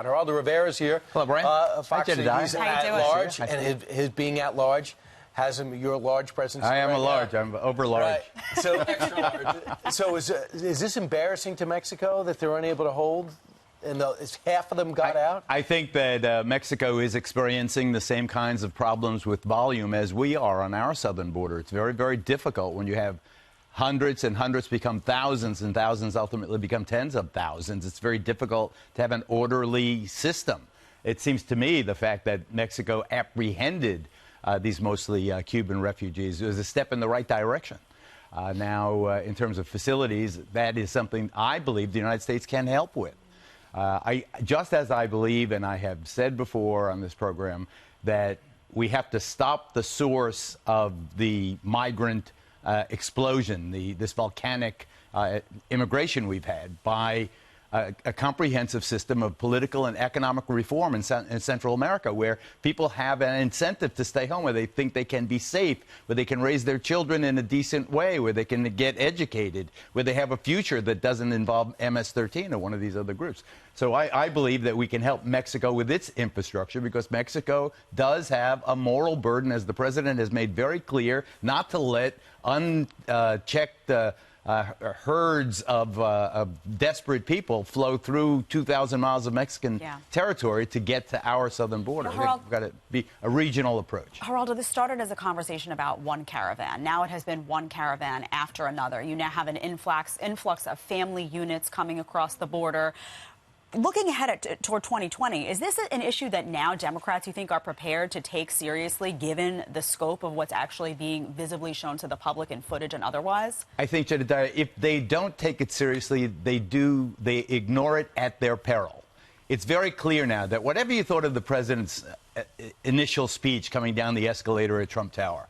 Geraldo Rivera is here. Hello, Brian. Fox News at large, and his being at large has him your large presence. I am right a large. now. I'm over large. Right. So, so is this embarrassing to Mexico that they're unable to hold? And half of them got out? I think that Mexico is experiencing the same kinds of problems with volume as we are on our southern border. It's very, very difficult when you have hundreds and hundreds become thousands and thousands ultimately become tens of thousands. It's very difficult to have an orderly system. It seems to me the fact that Mexico apprehended these mostly Cuban refugees was a step in the right direction. Now, in terms of facilities, that is something I believe the United States can help with. Just as I believe, and I have said before on this program, that we have to stop the source of the migrant explosion, this volcanic immigration we've had, by a comprehensive system of political and economic reform in Central America, where people have an incentive to stay home, where they think they can be safe, where they can raise their children in a decent way, where they can get educated, where they have a future that doesn't involve MS-13 or one of these other groups. So I believe that we can help Mexico with its infrastructure, because Mexico does have a moral burden, as the president has made very clear, not to let unchecked herds of desperate people flow through 2,000 miles of Mexican territory to get to our southern border. We've got to be a regional approach. Geraldo, this started as a conversation about one caravan. Now it has been one caravan after another. You now have an influx of family units coming across the border. Looking ahead toward 2020, is this an issue that now Democrats, you think, are prepared to take seriously, given the scope of what's actually being visibly shown to the public in footage and otherwise? I think, Jedediah, if they don't take it seriously, they ignore it at their peril. It's very clear now that whatever you thought of the president's initial speech coming down the escalator at Trump Tower,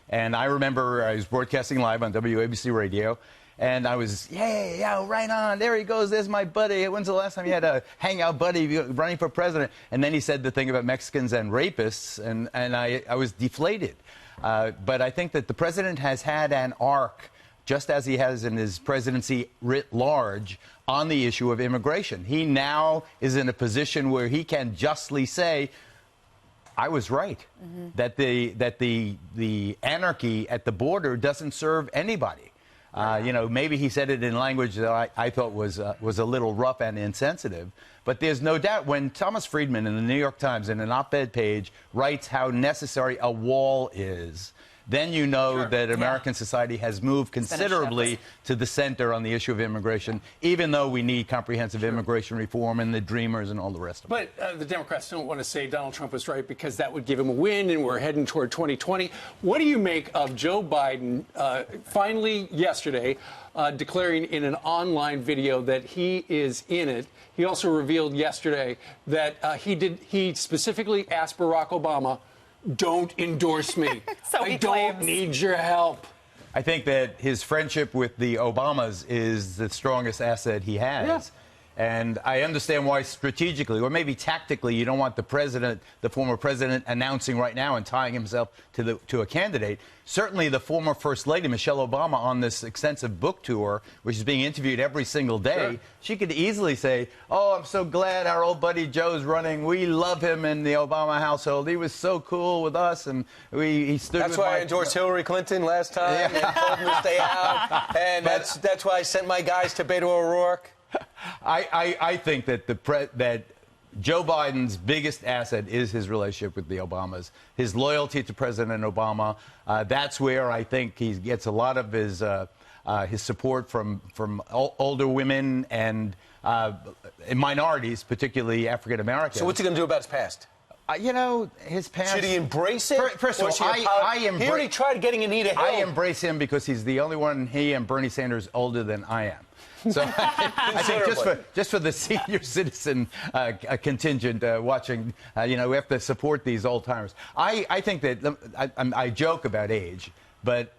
and I remember I was broadcasting live on WABC radio, and I was, yeah, right on. There he goes. There's my buddy. When's the last time you had a hangout buddy running for president? And then he said the thing about Mexicans and rapists, and I was deflated. But I think that the president has had an arc, just as he has in his presidency writ large, on the issue of immigration. He now is in a position where he can justly say, I was right, that the anarchy at the border doesn't serve anybody. You know, maybe he said it in language that I thought was a little rough and insensitive. But there's no doubt when Thomas Friedman in the New York Times in an op-ed page writes how necessary a wall is, then you know that American society has moved considerably to the center on the issue of immigration, even though we need comprehensive immigration reform and the Dreamers and all the rest of it. But the Democrats don't want to say Donald Trump was right, because that would give him a win, and we're heading toward 2020. What do you make of Joe Biden finally yesterday declaring in an online video that he is in it? He also revealed yesterday that he specifically asked Barack Obama, don't endorse me. So I don't need your help. I think that his friendship with the Obamas is the strongest asset he has. Yeah. And I understand why strategically, or maybe tactically, you don't want the president, the former president, announcing right now and tying himself to a candidate. Certainly the former First Lady, Michelle Obama, on this extensive book tour, which is being interviewed every single day, she could easily say, oh, I'm so glad our old buddy Joe's running. We love him in the Obama household. He was so cool with us, and he stood That's why I endorsed Hillary Clinton last time and told him to stay out. And that's why I sent my guys to Beto O'Rourke. I think that that Joe Biden's biggest asset is his relationship with the Obamas, his loyalty to President Obama. That's where I think he gets a lot of his support from older women and minorities, particularly African Americans. So what's he going to do about his past? You know, his past... Should he embrace it? First of all, he already tried getting Anita Hill. I embrace him because he's the only one, he and Bernie Sanders, older than I am. So I think just for the senior citizen contingent watching, you know, we have to support these old timers. I think that I joke about age, but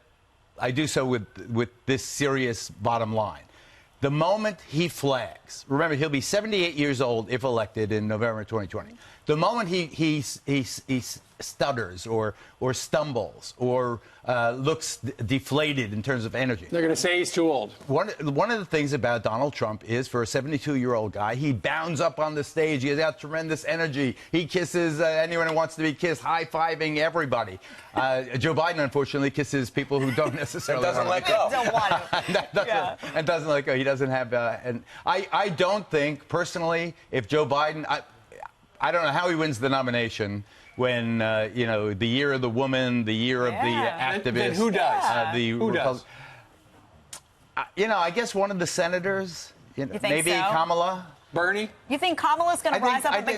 I do so with this serious bottom line. The moment he flags, remember, he'll be 78 years old if elected in November 2020. The moment he stutters or stumbles or looks deflated in terms of energy. They're going to say he's too old. One of the things about Donald Trump is, for a 72-year-old guy, he bounds up on the stage. He has got tremendous energy. He kisses anyone who wants to be kissed, high-fiving everybody. Joe Biden, unfortunately, kisses people who don't necessarily doesn't let go. Don't want to. And doesn't let go. He doesn't have. And I don't think, personally, if Joe Biden, I don't know how he wins the nomination when, the year of the woman, the year of the activist. Then who does? Who does? I guess one of the senators, think maybe so? Kamala. Bernie? You think Kamala's going to rise up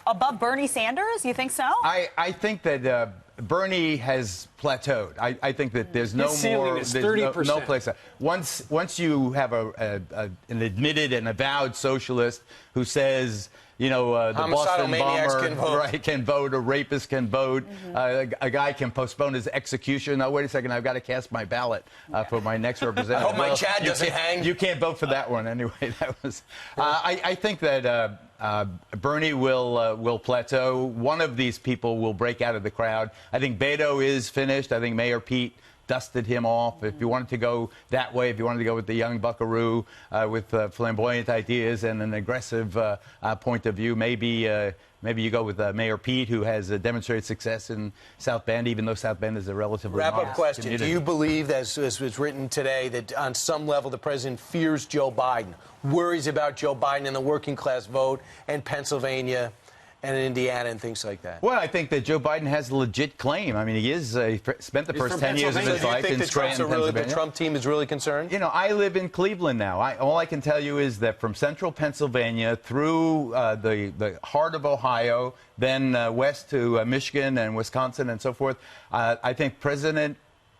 above Bernie Sanders? You think so? I think that Bernie has plateaued. I think that there's no His ceiling more. is There's 30%. no place. Once you have an admitted and avowed socialist who says, the Homicidal Boston maniacs bomber can vote. Right, can vote, a rapist can vote, a guy can postpone his execution. Oh, wait a second, I've got to cast my ballot for my next representative. I hope my Chad doesn't hang. You can't vote for that one anyway. That was. I think that Bernie will plateau. One of these people will break out of the crowd. I think Beto is finished. I think Mayor Pete dusted him off. If you wanted to go that way, if you wanted to go with the young buckaroo with flamboyant ideas and an aggressive point of view, maybe you go with Mayor Pete, who has demonstrated success in South Bend, even though South Bend is a relatively Wrap-up modest question. community. Do you believe, as was written today, that on some level the president fears Joe Biden, worries about Joe Biden and the working class vote, and Pennsylvania and in Indiana and things like that? Well, I think that Joe Biden has a legit claim. I mean, he spent the first 10 years of his life in Scranton, Pennsylvania. The Trump team is really concerned? I live in Cleveland now. All I can tell you is that from central Pennsylvania through the heart of Ohio, then west to Michigan and Wisconsin and so forth, I think President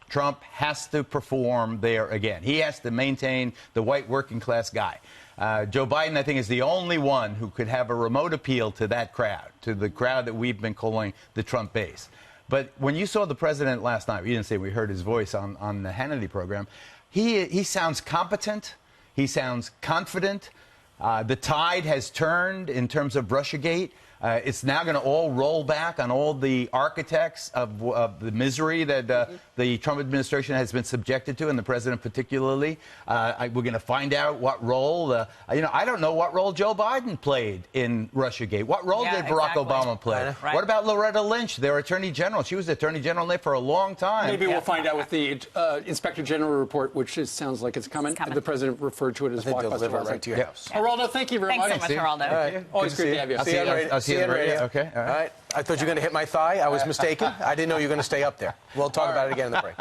Trump has to perform there again. He has to maintain the white working class guy. Joe Biden, I think, is the only one who could have a remote appeal to that crowd, to the crowd that we've been calling the Trump base. But when you saw the president last night, we didn't say we heard his voice on the Hannity program, he sounds competent. He sounds confident. The tide has turned in terms of Russiagate. It's now going to all roll back on all the architects of the misery that the Trump administration has been subjected to, and the president particularly. We're going to find out what role, I don't know what role Joe Biden played in Russiagate. What role did Barack Obama play? Right. What about Loretta Lynch, their attorney general? She was attorney general there for a long time. Maybe we'll find out with the Inspector General report, which sounds like it's coming. The president referred to it as blockbuster. Deliver it right to your house. Geraldo, thank you very much. Thanks so much, Geraldo. All right. Always great to have you. See you on radio. Okay. All right. I thought you were going to hit my thigh. I was mistaken. I didn't know you were going to stay up there. We'll talk about it again in the break.